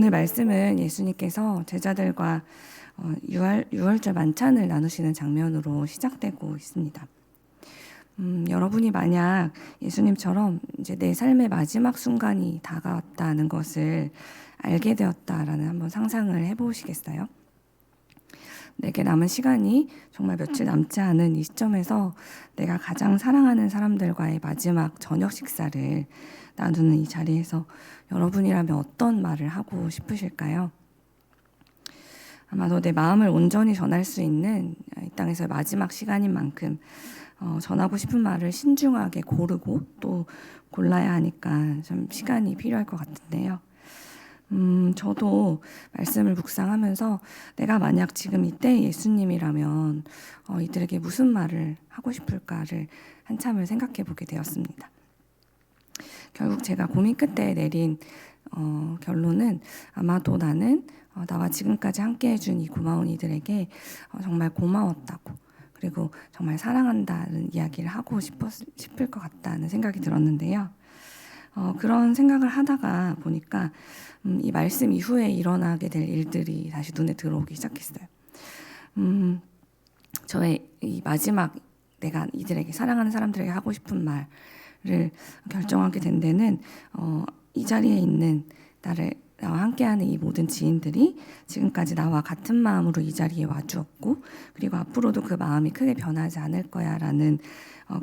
오늘 말씀은 예수님께서 제자들과 유월절 만찬을 나누시는 장면으로 시작되고 있습니다. 여러분이 만약 예수님처럼 이제 내 삶의 마지막 순간이 다가왔다는 것을 알게 되었다라는 한번 상상을 해보시겠어요? 내게 남은 시간이 정말 며칠 남지 않은 이 시점에서 내가 가장 사랑하는 사람들과의 마지막 저녁 식사를 나누는 이 자리에서 여러분이라면 어떤 말을 하고 싶으실까요? 아마도 내 마음을 온전히 전할 수 있는 이 땅에서의 마지막 시간인 만큼 전하고 싶은 말을 신중하게 고르고 또 골라야 하니까 좀 시간이 필요할 것 같은데요. 저도 말씀을 묵상하면서 내가 만약 지금 이때 예수님이라면 이들에게 무슨 말을 하고 싶을까를 한참을 생각해 보게 되었습니다. 결국 제가 고민 끝에 내린 결론은 아마도 나는 나와 지금까지 함께 해준 이 고마운 이들에게 정말 고마웠다고, 그리고 정말 사랑한다는 이야기를 하고 싶을 것 같다는 생각이 들었는데요. 그런 생각을 하다가 보니까 이 말씀 이후에 일어나게 될 일들이 다시 눈에 들어오기 시작했어요. 저의 이 마지막 내가 이들에게, 사랑하는 사람들에게 하고 싶은 말을 결정하게 된 데는 이 자리에 있는 나와 함께하는 이 모든 지인들이 지금까지 나와 같은 마음으로 이 자리에 와주었고, 그리고 앞으로도 그 마음이 크게 변하지 않을 거야 라는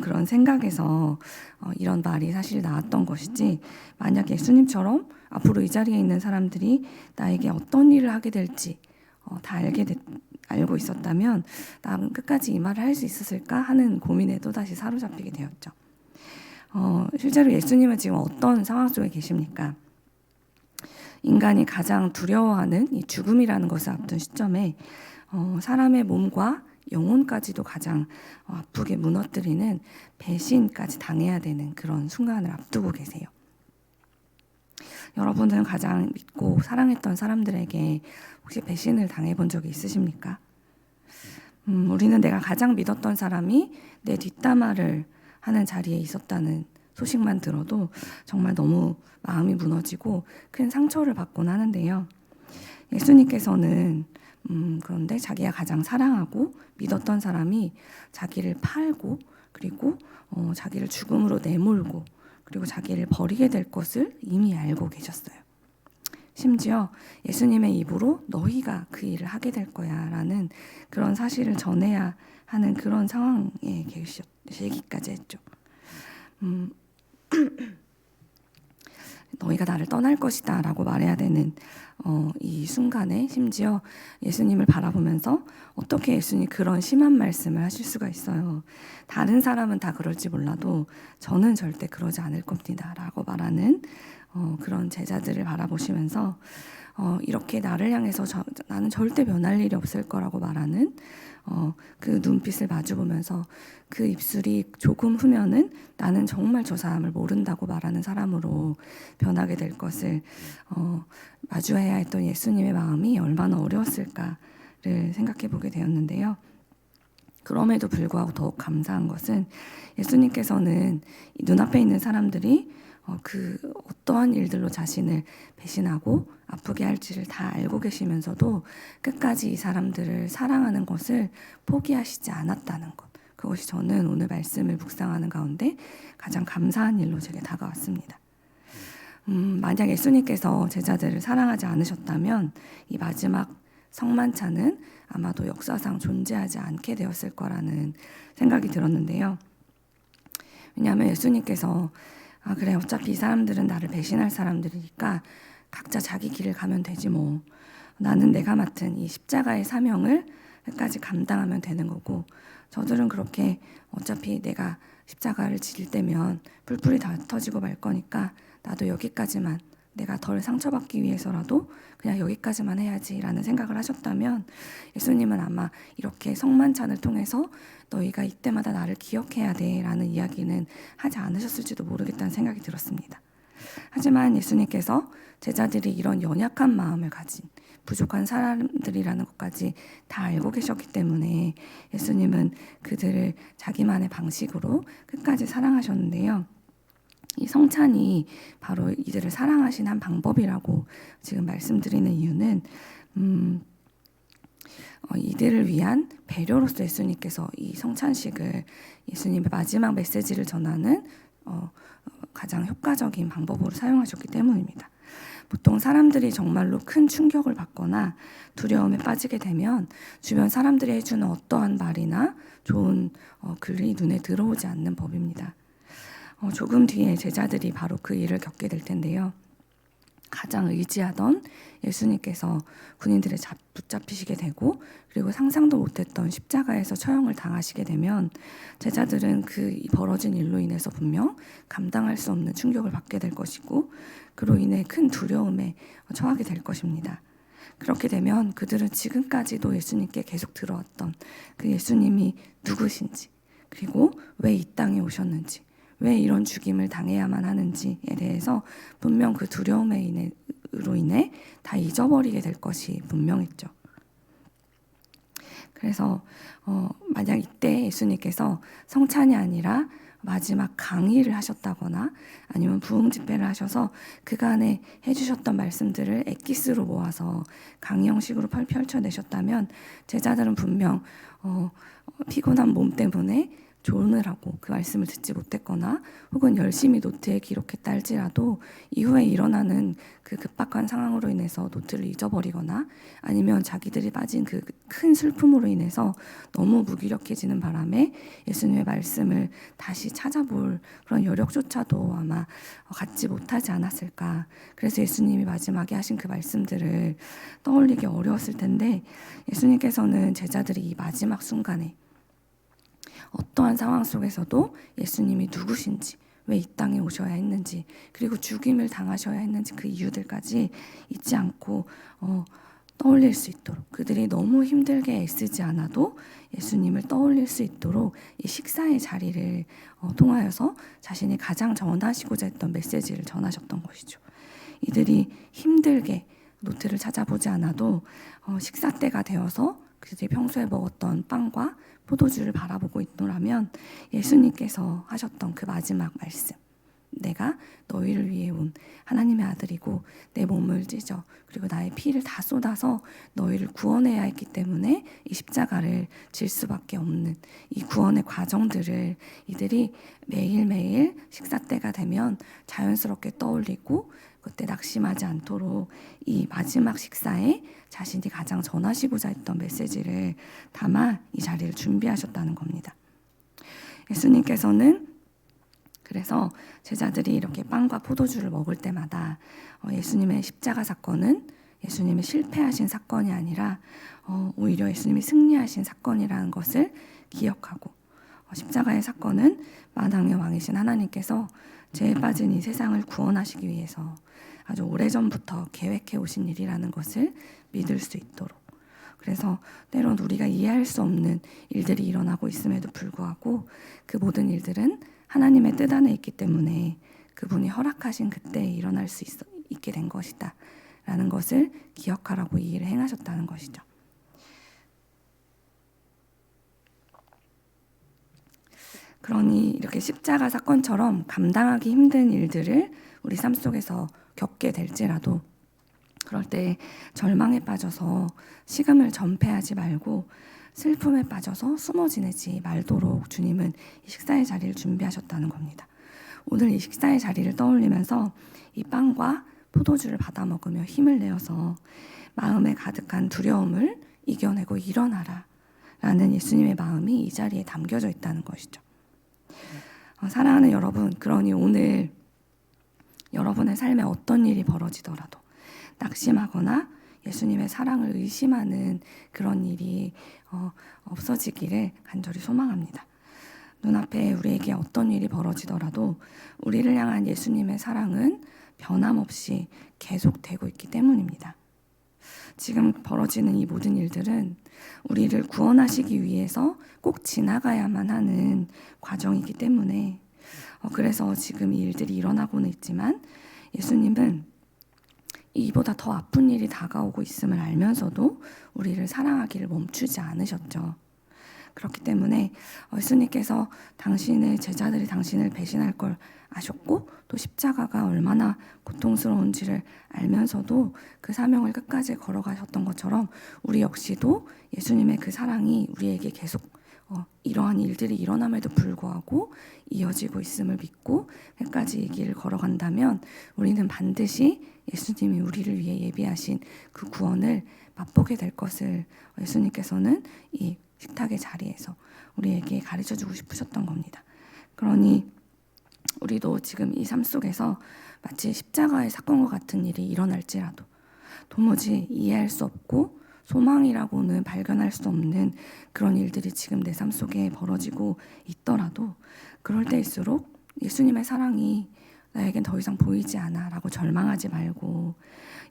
그런 생각에서 이런 말이 사실 나왔던 것이지, 만약 예수님처럼 앞으로 이 자리에 있는 사람들이 나에게 어떤 일을 하게 될지 다 알고 있었다면 나는 끝까지 이 말을 할 수 있었을까 하는 고민에 또다시 사로잡히게 되었죠. 실제로 예수님은 지금 어떤 상황 속에 계십니까? 인간이 가장 두려워하는 이 죽음이라는 것을 앞둔 시점에 사람의 몸과 영혼까지도 가장 아프게 무너뜨리는 배신까지 당해야 되는 그런 순간을 앞두고 계세요. 여러분들은 가장 믿고 사랑했던 사람들에게 혹시 배신을 당해본 적이 있으십니까? 우리는 내가 가장 믿었던 사람이 내 뒷담화를 하는 자리에 있었다는 소식만 들어도 정말 너무 마음이 무너지고 큰 상처를 받곤 하는데요. 예수님께서는 그런데 자기가 가장 사랑하고 믿었던 사람이 자기를 팔고, 그리고 자기를 죽음으로 내몰고, 그리고 자기를 버리게 될 것을 이미 알고 계셨어요. 심지어 예수님의 입으로 너희가 그 일을 하게 될 거야 라는 그런 사실을 전해야 하는 그런 상황에 계시기까지 했죠. 너희가 나를 떠날 것이다 라고 말해야 되는 이 순간에 심지어 예수님을 바라보면서 어떻게 예수님이 그런 심한 말씀을 하실 수가 있어요. 다른 사람은 다 그럴지 몰라도 저는 절대 그러지 않을 겁니다 라고 말하는 그런 제자들을 바라보시면서 이렇게 나를 향해서 나는 절대 변할 일이 없을 거라고 말하는 그 눈빛을 마주보면서 그 입술이 조금 후면은 나는 정말 저 사람을 모른다고 말하는 사람으로 변하게 될 것을 마주해야 했던 예수님의 마음이 얼마나 어려웠을까를 생각해 보게 되었는데요. 그럼에도 불구하고 더욱 감사한 것은 예수님께서는 눈앞에 있는 사람들이 그 어떠한 일들로 자신을 배신하고 아프게 할지를 다 알고 계시면서도 끝까지 이 사람들을 사랑하는 것을 포기하시지 않았다는 것, 그것이 저는 오늘 말씀을 묵상하는 가운데 가장 감사한 일로 제게 다가왔습니다. 만약 예수님께서 제자들을 사랑하지 않으셨다면 이 마지막 성만찬은 아마도 역사상 존재하지 않게 되었을 거라는 생각이 들었는데요. 왜냐하면 예수님께서 그래, 어차피 이 사람들은 나를 배신할 사람들이니까 각자 자기 길을 가면 되지 뭐. 나는 내가 맡은 이 십자가의 사명을 끝까지 감당하면 되는 거고, 저들은 그렇게 어차피 내가 십자가를 질 때면 뿔뿔이 다 흩어지고 말 거니까 나도 여기까지만, 내가 덜 상처받기 위해서라도 그냥 여기까지만 해야지라는 생각을 하셨다면 예수님은 아마 이렇게 성만찬을 통해서 너희가 이때마다 나를 기억해야 돼 라는 이야기는 하지 않으셨을지도 모르겠다는 생각이 들었습니다. 하지만 예수님께서 제자들이 이런 연약한 마음을 가진 부족한 사람들이라는 것까지 다 알고 계셨기 때문에 예수님은 그들을 자기만의 방식으로 끝까지 사랑하셨는데요. 이 성찬이 바로 이들을 사랑하신 한 방법이라고 지금 말씀드리는 이유는 이들을 위한 배려로서 예수님께서 이 성찬식을 예수님의 마지막 메시지를 전하는 가장 효과적인 방법으로 사용하셨기 때문입니다. 보통 사람들이 정말로 큰 충격을 받거나 두려움에 빠지게 되면 주변 사람들이 해주는 어떠한 말이나 좋은 글이 눈에 들어오지 않는 법입니다. 조금 뒤에 제자들이 바로 그 일을 겪게 될 텐데요. 가장 의지하던 예수님께서 군인들에 붙잡히시게 되고 그리고 상상도 못했던 십자가에서 처형을 당하시게 되면 제자들은 그 벌어진 일로 인해서 분명 감당할 수 없는 충격을 받게 될 것이고 그로 인해 큰 두려움에 처하게 될 것입니다. 그렇게 되면 그들은 지금까지도 예수님께 계속 들어왔던 그 예수님이 누구신지 그리고 왜 이 땅에 오셨는지 왜 이런 죽임을 당해야만 하는지에 대해서 분명 그 두려움으로 인해 다 잊어버리게 될 것이 분명했죠. 그래서 만약 이때 예수님께서 성찬이 아니라 마지막 강의를 하셨다거나 아니면 부흥 집회를 하셔서 그간에 해주셨던 말씀들을 엑기스로 모아서 강의 형식으로 펼쳐내셨다면 제자들은 분명 피곤한 몸 때문에 조느라고 그 말씀을 듣지 못했거나 혹은 열심히 노트에 기록했다 할지라도 이후에 일어나는 그 급박한 상황으로 인해서 노트를 잊어버리거나 아니면 자기들이 빠진 그 큰 슬픔으로 인해서 너무 무기력해지는 바람에 예수님의 말씀을 다시 찾아볼 그런 여력조차도 아마 갖지 못하지 않았을까. 그래서 예수님이 마지막에 하신 그 말씀들을 떠올리기 어려웠을 텐데 예수님께서는 제자들이 이 마지막 순간에 어떠한 상황 속에서도 예수님이 누구신지 왜 이 땅에 오셔야 했는지 그리고 죽임을 당하셔야 했는지 그 이유들까지 잊지 않고 떠올릴 수 있도록 그들이 너무 힘들게 애쓰지 않아도 예수님을 떠올릴 수 있도록 이 식사의 자리를 통하여서 자신이 가장 전하시고자 했던 메시지를 전하셨던 것이죠. 이들이 힘들게 노트를 찾아보지 않아도 식사 때가 되어서 그들이 평소에 먹었던 빵과 포도주를 바라보고 있노라면 예수님께서 하셨던 그 마지막 말씀 내가 너희를 위해 온 하나님의 아들이고 내 몸을 찢어 그리고 나의 피를 다 쏟아서 너희를 구원해야 했기 때문에 이 십자가를 질 수밖에 없는 이 구원의 과정들을 이들이 매일매일 식사 때가 되면 자연스럽게 떠올리고 그때 낙심하지 않도록 이 마지막 식사에 자신이 가장 전하시고자 했던 메시지를 담아 이 자리를 준비하셨다는 겁니다. 예수님께서는 그래서 제자들이 이렇게 빵과 포도주를 먹을 때마다 예수님의 십자가 사건은 예수님이 실패하신 사건이 아니라 오히려 예수님이 승리하신 사건이라는 것을 기억하고 십자가의 사건은 만왕의 왕이신 하나님께서 죄에 빠진 이 세상을 구원하시기 위해서 아주 오래전부터 계획해 오신 일이라는 것을 믿을 수 있도록 그래서 때론 우리가 이해할 수 없는 일들이 일어나고 있음에도 불구하고 그 모든 일들은 하나님의 뜻 안에 있기 때문에 그분이 허락하신 그때에 일어날 수 있게 된 것이다 라는 것을 기억하라고 이 일을 행하셨다는 것이죠. 그러니 이렇게 십자가 사건처럼 감당하기 힘든 일들을 우리 삶 속에서 겪게 될지라도 그럴 때 절망에 빠져서 식음을 전폐하지 말고 슬픔에 빠져서 숨어 지내지 말도록 주님은 이 식사의 자리를 준비하셨다는 겁니다. 오늘 이 식사의 자리를 떠올리면서 이 빵과 포도주를 받아 먹으며 힘을 내어서 마음에 가득한 두려움을 이겨내고 일어나라 라는 예수님의 마음이 이 자리에 담겨져 있다는 것이죠. 사랑하는 여러분, 그러니 오늘 여러분의 삶에 어떤 일이 벌어지더라도 낙심하거나 예수님의 사랑을 의심하는 그런 일이 없어지기를 간절히 소망합니다. 눈앞에 우리에게 어떤 일이 벌어지더라도 우리를 향한 예수님의 사랑은 변함없이 계속되고 있기 때문입니다. 지금 벌어지는 이 모든 일들은 우리를 구원하시기 위해서 꼭 지나가야만 하는 과정이기 때문에 그래서 지금 이 일들이 일어나고는 있지만 예수님은 이보다 더 아픈 일이 다가오고 있음을 알면서도 우리를 사랑하기를 멈추지 않으셨죠. 그렇기 때문에 예수님께서 당신의 제자들이 당신을 배신할 걸 아셨고 또 십자가가 얼마나 고통스러운지를 알면서도 그 사명을 끝까지 걸어가셨던 것처럼 우리 역시도 예수님의 그 사랑이 우리에게 계속 이러한 일들이 일어남에도 불구하고 이어지고 있음을 믿고 끝까지 이 길을 걸어간다면 우리는 반드시 예수님이 우리를 위해 예비하신 그 구원을 맛보게 될 것을 예수님께서는 이 식탁의 자리에서 우리에게 가르쳐주고 싶으셨던 겁니다. 그러니 우리도 지금 이 삶 속에서 마치 십자가의 사건과 같은 일이 일어날지라도 도무지 이해할 수 없고 소망이라고는 발견할 수 없는 그런 일들이 지금 내 삶 속에 벌어지고 있더라도 그럴 때일수록 예수님의 사랑이 나에겐 더 이상 보이지 않아 라고 절망하지 말고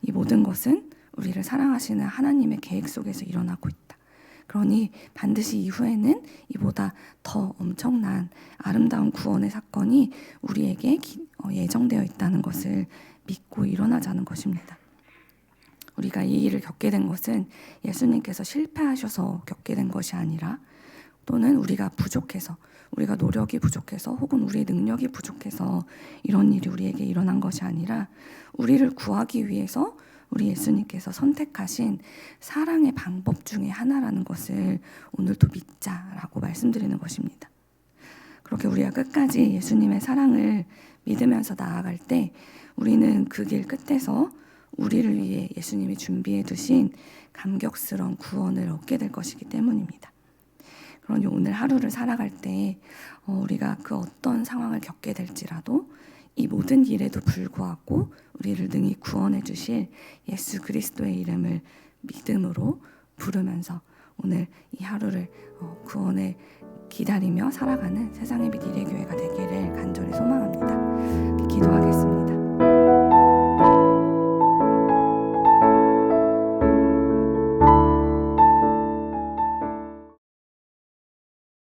이 모든 것은 우리를 사랑하시는 하나님의 계획 속에서 일어나고 있다. 그러니 반드시 이후에는 이보다 더 엄청난 아름다운 구원의 사건이 우리에게 예정되어 있다는 것을 믿고 일어나자는 것입니다. 우리가 이 일을 겪게 된 것은 예수님께서 실패하셔서 겪게 된 것이 아니라 또는 우리가 부족해서 우리가 노력이 부족해서 혹은 우리의 능력이 부족해서 이런 일이 우리에게 일어난 것이 아니라 우리를 구하기 위해서 우리 예수님께서 선택하신 사랑의 방법 중에 하나라는 것을 오늘도 믿자라고 말씀드리는 것입니다. 그렇게 우리가 끝까지 예수님의 사랑을 믿으면서 나아갈 때 우리는 그 길 끝에서 우리를 위해 예수님이 준비해 두신 감격스러운 구원을 얻게 될 것이기 때문입니다. 그러니 오늘 하루를 살아갈 때 우리가 그 어떤 상황을 겪게 될지라도 이 모든 일에도 불구하고 우리를 능히 구원해 주실 예수 그리스도의 이름을 믿음으로 부르면서 오늘 이 하루를 구원을 기다리며 살아가는 세상의 빛 이레교회가 되기를 간절히 소망합니다. 기도하겠습니다.